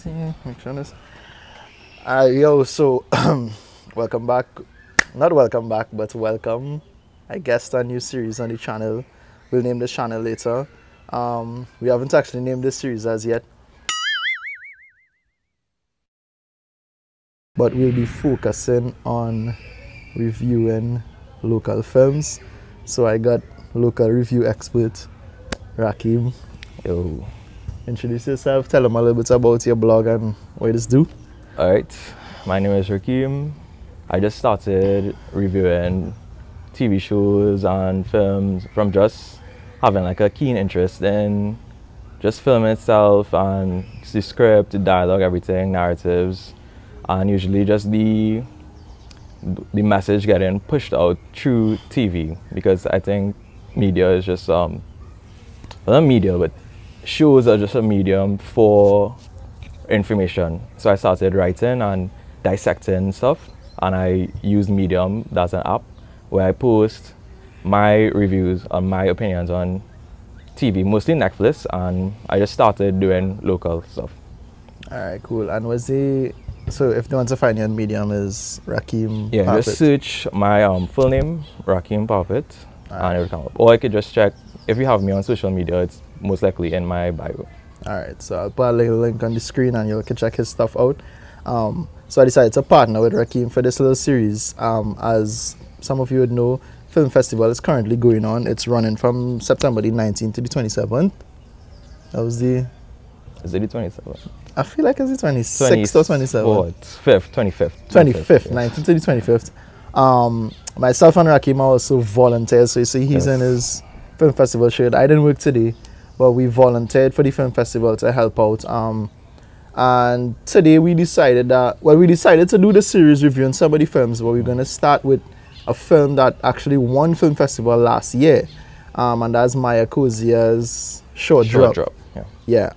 see. Make sure this. Yo, so welcome back. Not welcome back, but welcome, I guess, to a new series on the channel. We'll name this channel later. We haven't actually named this series as yet, but we'll be focusing on reviewing local films. So I got local review expert Rakim. Yo. Introduce yourself, tell them a little bit about your blog and what it do. Alright, my name is Rakim. I just started reviewing TV shows and films from just having like a keen interest in just film itself and the script, the dialogue, everything, narratives, and usually just the message getting pushed out through TV, because I think media is just not media, but shows are just a medium for information. So I started writing and dissecting stuff, and I used Medium, that's an app where I post my reviews and my opinions on TV, mostly Netflix, and I just started doing local stuff. Alright, cool. And so if they want to find you on Medium, is Rakim Yeah, Parfit? just search my full name, Rakim Parfit, and it will come up. Or I could just check, if you have me on social media, it's most likely in my bio. Alright, so I'll put a little link on the screen and you can check his stuff out. So I decided to partner with Rakim for this little series. As some of you would know, Film Festival is currently going on. It's running from September the 19th to the 27th. That was the... Is it the 27th? I feel like it's the 26th or 27th. 25th. 25th, yeah. 19th to the 25th. Myself and Rakim are also volunteers, so you see he's in his Film Festival shirt. I didn't work today, but we volunteered for the Film Festival to help out. And today we decided to do the series reviewing some of the films, but we're going to start with a film that actually won Film Festival last year, and that's Maya Cozier's Short Drop. Yeah.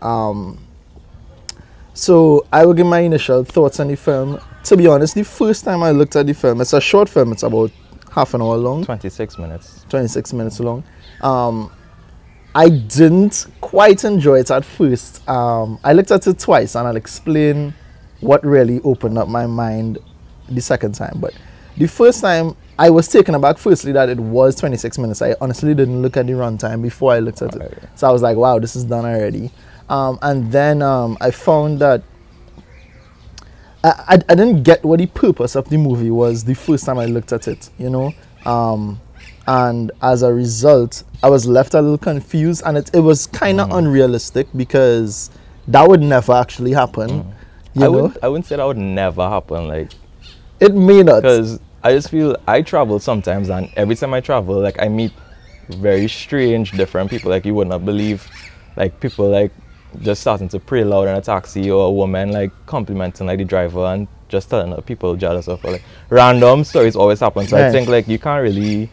So I will give my initial thoughts on the film. To be honest, the first time I looked at the film, it's a short film, it's about half an hour long. 26 minutes. 26 minutes long. I didn't quite enjoy it at first. I looked at it twice and I'll explain what really opened up my mind the second time. But the first time, I was taken aback firstly that it was 26 minutes. I honestly didn't look at the runtime before I looked at it. So I was like, wow, this is done already. And then I found that I didn't get what the purpose of the movie was the first time I looked at it, you know. And as a result, I was left a little confused, and it was kind of unrealistic, because that would never actually happen. I wouldn't say that would never happen. Like, it may not. Because I just feel I travel sometimes, and every time I travel, like, I meet very strange, different people. Like, you would not believe, like, people like just starting to pray loud in a taxi, or a woman like complimenting like the driver and just telling other people jealous of her. Like, random stories always happen. So I think like you can't really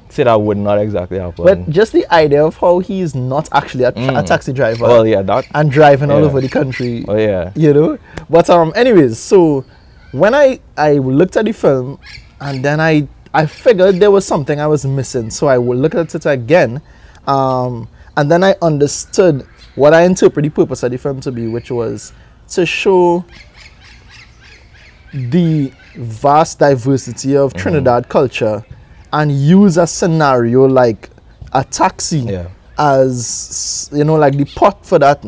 say that would not exactly happen. But just the idea of how he is not actually a taxi driver. Well, yeah, that, and driving all over the country. Oh yeah. You know. But anyways, so when I looked at the film, and then I figured there was something I was missing, so I would look at it again, and then I understood what I interpret the purpose of the film to be, which was to show the vast diversity of Trinidad culture, and use a scenario like a taxi as, you know, like the pot for that.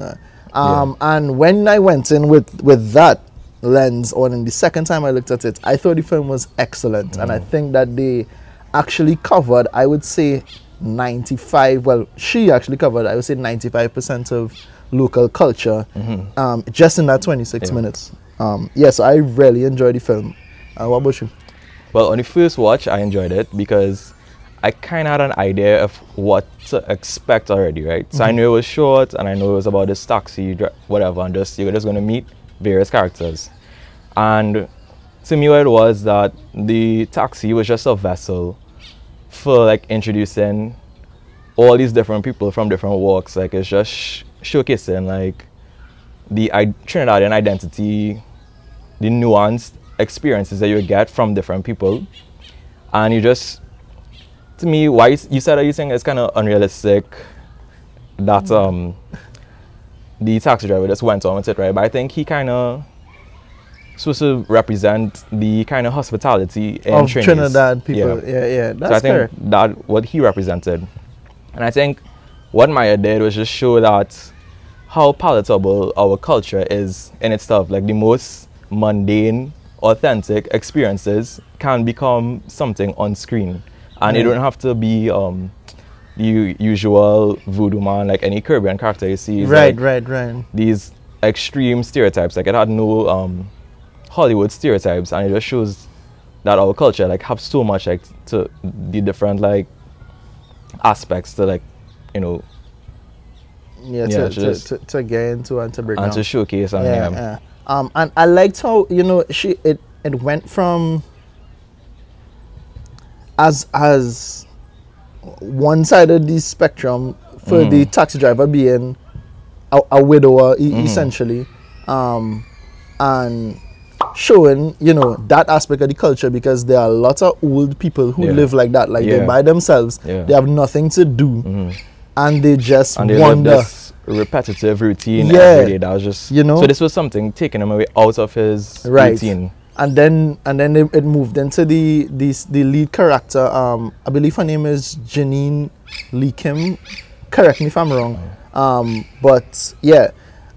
And when I went in with that lens on, and the second time I looked at it, I thought the film was excellent. And I think that they actually covered, I would say, 95, well, she actually covered, I would say, 95% of local culture just in that 26 minutes. So I really enjoyed the film. What about you? Well, on the first watch, I enjoyed it because I kind of had an idea of what to expect already, right? So I knew it was short, and I knew it was about this taxi, whatever, and you're just going to meet various characters. And to me, what it was that the taxi was just a vessel for like introducing all these different people from different walks. Like, it's just showcasing like the Trinidadian identity, the nuanced experiences that you get from different people. And you just, to me, why you said that you think it's kind of unrealistic, that the taxi driver just went on with it, right? But I think he kind of supposed to represent the kind of hospitality in of Trinidad people. Yeah. That's so I think that what he represented. And I think what Maya did was just show that how palatable our culture is in itself. Like the most mundane, authentic experiences can become something on screen. And it don't have to be the usual voodoo man, like any Caribbean character you see. Right. These extreme stereotypes. Like it had no Hollywood stereotypes, and it just shows that our culture like have so much like to the different like aspects to like, you know, to get into and to bring and to showcase and and I liked how, you know, it went from as one side of the spectrum for the taxi driver being a widower essentially, and showing, you know, that aspect of the culture, because there are a lot of old people who live like that, like they're by themselves, they have nothing to do, and they just wander. This repetitive routine every day that was just, you know, so this was something taking him away out of his routine. And then it moved into the lead character. I believe her name is Janine Lee Kim. Correct me if I'm wrong. But yeah,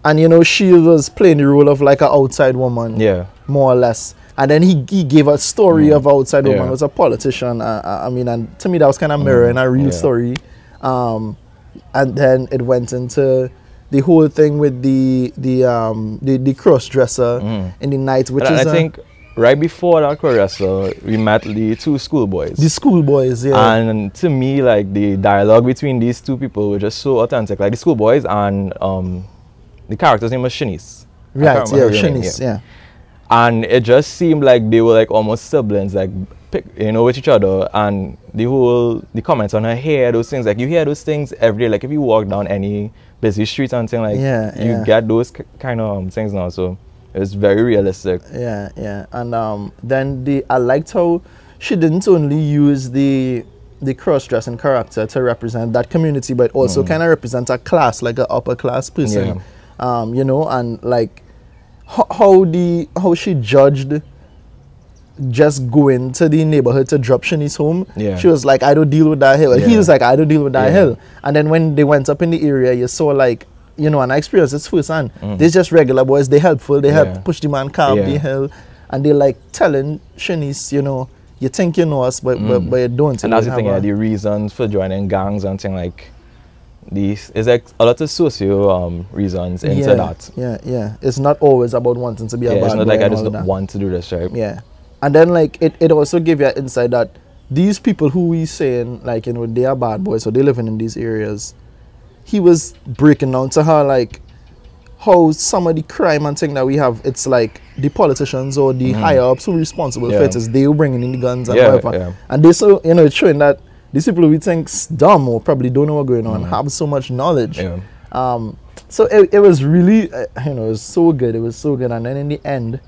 and you know, she was playing the role of like an outside woman, more or less. And then he gave a story of outside woman, was a politician. I mean, and to me that was kind of mirroring a real story. And then it went into the whole thing with the cross dresser in the night, which I think right before that cross dresser, we met the two schoolboys. The schoolboys, And to me, like the dialogue between these two people was just so authentic. Like the schoolboys and the character's name was Shanice. Right, Shanice, And it just seemed like they were like almost siblings, like you know, with each other. And the comments on her hair, those things, like you hear those things every day. Like if you walk down any busy street and thing, like you get those kind of things now. So it was very realistic. And then I liked how she didn't only use the cross-dressing character to represent that community, but also kind of represent a class, like an upper class person. You know, and like how she judged just going to the neighborhood to drop Shanice home. She was like, I don't deal with that hill. He was like, I don't deal with that hill. And then when they went up in the area, you saw like, you know, and I experienced this firsthand. They're just regular boys. They helpful. They help push the man calm the hill. And they like telling Shanice, you know, you think you know us, but you don't. And that's the thing, the reasons for joining gangs and thing like these is like a lot of socio reasons into that. It's not always about wanting to be a bad boy. It's not like I just don't want to do this, right? And then like it also gave you an insight that these people who we saying like, you know, they are bad boys, so they living in these areas. He was breaking down to her like how some of the crime and thing that we have, it's like the politicians or the higher ups who are responsible for it, is they who bringing in the guns and whatever. And they, so, you know, it's showing that these people we think dumb or probably don't know what's going on have so much knowledge. So it was really, you know, it was so good. It was so good. And then in the end,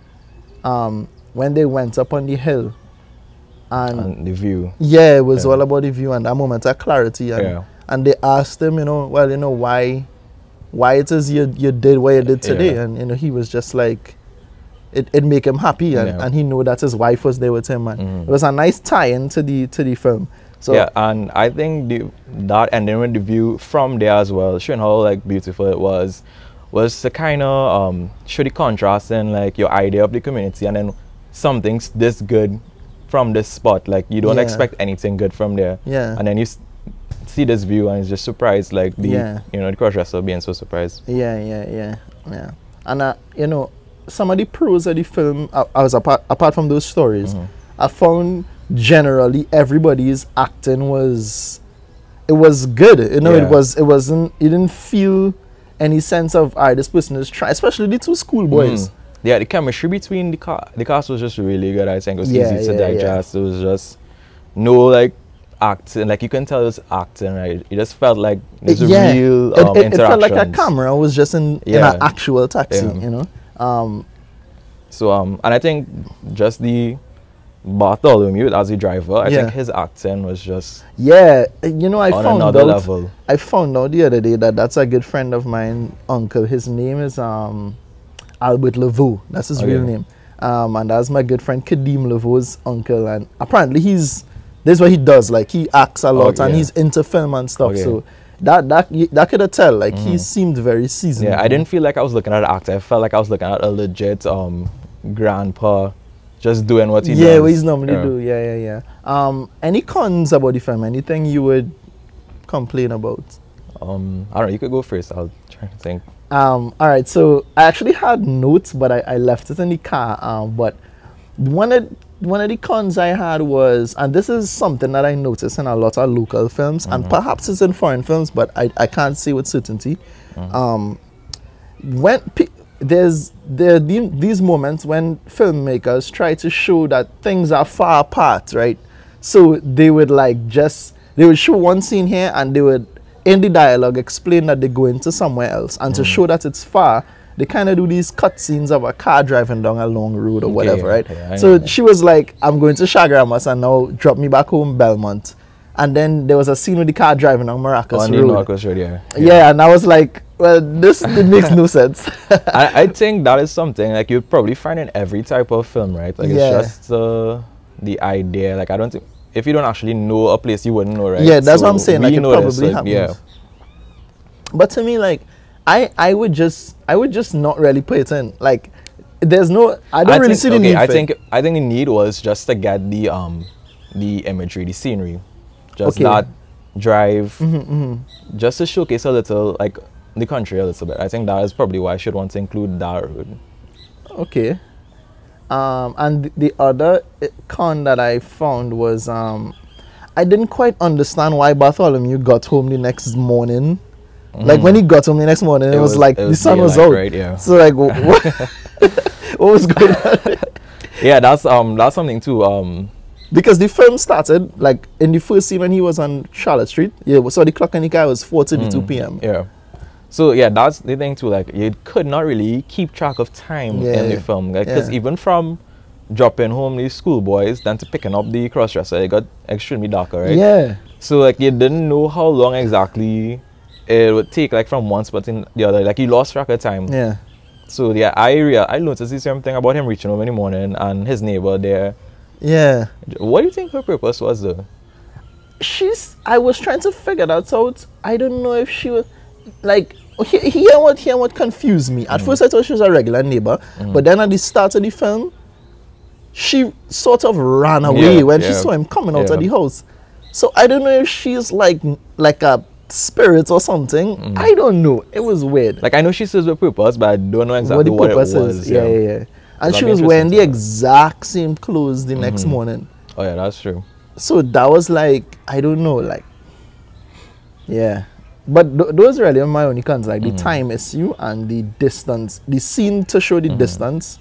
when they went up on the hill, and the view. It was all about the view and that moment of clarity. And they asked him, you know, well, you know, why it is you did what you did today. And, you know, he was just like, it make him happy. And he knew that his wife was there with him. And it was a nice tie-in to the film. So and I think that ending with the view from there as well, showing how like beautiful it was to kind of show the contrast in like your idea of the community and then something's this good from this spot. Like you don't expect anything good from there. And then you see this view and it's just surprised, like the you know, the cross-dresser being so surprised. And you know, some of the pros of the film, I was apart from those stories, I found generally everybody's acting was good. You know, it wasn't, you didn't feel any sense of this person is trying, especially the two schoolboys. The chemistry between the cast was just really good. I think it was easy to digest. It was just no like acting, like you can tell it was acting, right? It just felt like there's a real it felt like a camera was just in an actual taxi, you know. So and I think just the Bartholomew as the driver, I think his acting was just you know, I on found another out level. I found out the other day that that's a good friend of mine, uncle. His name is Albert Laveau. That's his real name. And that's my good friend Kadeem Laveau's uncle, and apparently this is what he does, like he acts a lot and he's into film and stuff. So that could have tell, like he seemed very seasoned. Yeah, I didn't feel like I was looking at an actor. I felt like I was looking at a legit grandpa just doing what he does. Yeah, what he's normally do. Yeah. Any cons about the film? Anything you would complain about? I don't know, you could go first. I'll try to think. All right, so I actually had notes, but I left it in the car. But one of the cons I had was, and this is something that I noticed in a lot of local films, and perhaps it's in foreign films, but I can't say with certainty. When there are these moments when filmmakers try to show that things are far apart, right? So they would they would show one scene here, and they would, in the dialogue, explain that they're going to somewhere else, and to show that it's far, they kind of do these cut scenes of a car driving down a long road or whatever, right? Yeah, so she was like, I'm going to Chaguaramas, and now drop me back home Belmont. And then there was a scene with the car driving down Maracas Road. Maracas Road, yeah, and I was like, well, it makes no sense. I think that is something like you'd probably find in every type of film, right? Like it's just the idea. Like I don't think, if you don't actually know a place, you wouldn't know, right? Yeah, that's what I'm saying. Like it probably happens. Yeah. But to me, like I would just not really put it in. Like there's no, I don't really see the need. I think the need was just to get the imagery, the scenery, just that drive, just to showcase a little, like the country a little bit. I think that is probably why I should want to include that road. Okay. And the other con that I found was I didn't quite understand why Bartholomew got home the next morning. Like when he got home the next morning, it was like the sun was out. Right, yeah. So like, what was going on? Yeah, that's something too. Because the film started like in the first scene when he was on Charlotte Street. Yeah, so the clock on the car was 4:32 p.m. Yeah. So yeah, that's the thing too. Like you could not really keep track of time in the film, because even from dropping home these schoolboys, then to picking up the crossdresser, it got extremely darker, right? Yeah. So like you didn't know how long exactly it would take, like from one spot in the other. Like you lost track of time. Yeah. So yeah, I noticed the same thing about him reaching home in the morning and his neighbor there. Yeah. What do you think her purpose was though? I was trying to figure that out. I don't know if she was like, here what confused me. At first I thought she was a regular neighbor, but then at the start of the film, she sort of ran away when she saw him coming out of the house. So I don't know if she's like a spirit or something. I don't know. It was weird. Like I know she says the purpose, but I don't know exactly what it was. Yeah. And she was wearing the exact same clothes the next morning. Oh yeah, that's true. So that was like, I don't know, like, yeah. But those really are my only cons, like the time issue and the distance, the scene to show the distance.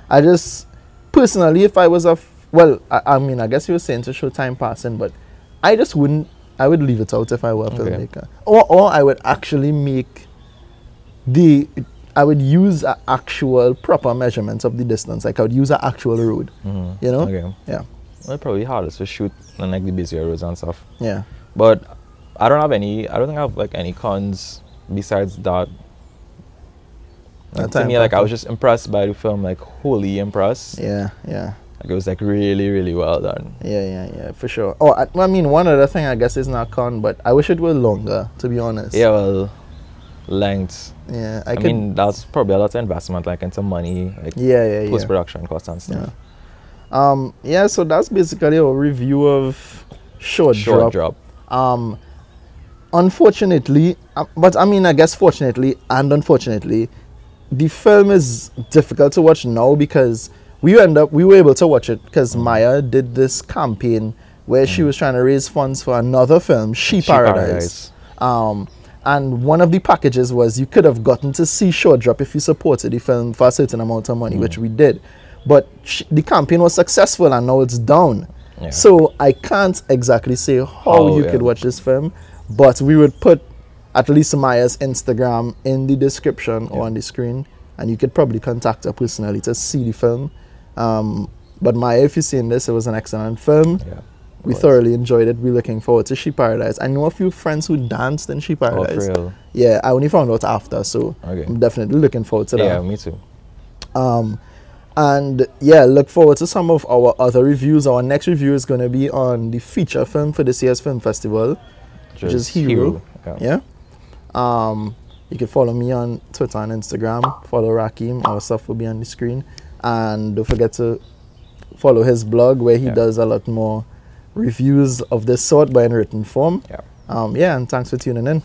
I just, personally, if I was I mean, I guess you were saying to show time passing, but I just wouldn't, I would leave it out if I were a filmmaker. Or I would actually make I would use an actual proper measurements of the distance. Like I would use an actual road, you know? Okay. Yeah. Well, probably hardest to shoot on like the busier roads and stuff. Yeah. But I don't think I have like any cons besides that. Like, to me, like I was just impressed by the film, like wholly impressed. Yeah. Like it was like really, really well done. Yeah, for sure. Oh, I mean, one other thing I guess is not con, but I wish it were longer, to be honest. Yeah, well, length. Yeah, I mean, that's probably a lot of investment, like into money, like post-production costs and stuff. Yeah, so that's basically a review of Short Drop. Unfortunately, but I mean, I guess fortunately and unfortunately, the film is difficult to watch now because we were able to watch it because Maya did this campaign where she was trying to raise funds for another film, She Paradise. And one of the packages was you could have gotten to see Short Drop if you supported the film for a certain amount of money, which we did. But the campaign was successful and now it's down. Yeah. So I can't exactly say how you could watch this film, but we would put at least Maya's Instagram in the description or on the screen, and you could probably contact her personally to see the film. But Maya, if you've seen this, it was an excellent film. Yeah. We thoroughly enjoyed it. We're looking forward to She Paradise. I know a few friends who danced in She Paradise. Oh, for real? Yeah, I only found out after, so I'm definitely looking forward to that. Yeah, me too. And yeah, look forward to some of our other reviews. Our next review is going to be on the feature film for this year's film festival, which is Hero. Yeah. You can follow me on Twitter and Instagram. Follow Rakim. Our stuff will be on the screen. And don't forget to follow his blog where he does a lot more reviews of this sort but in written form. Yeah, and thanks for tuning in.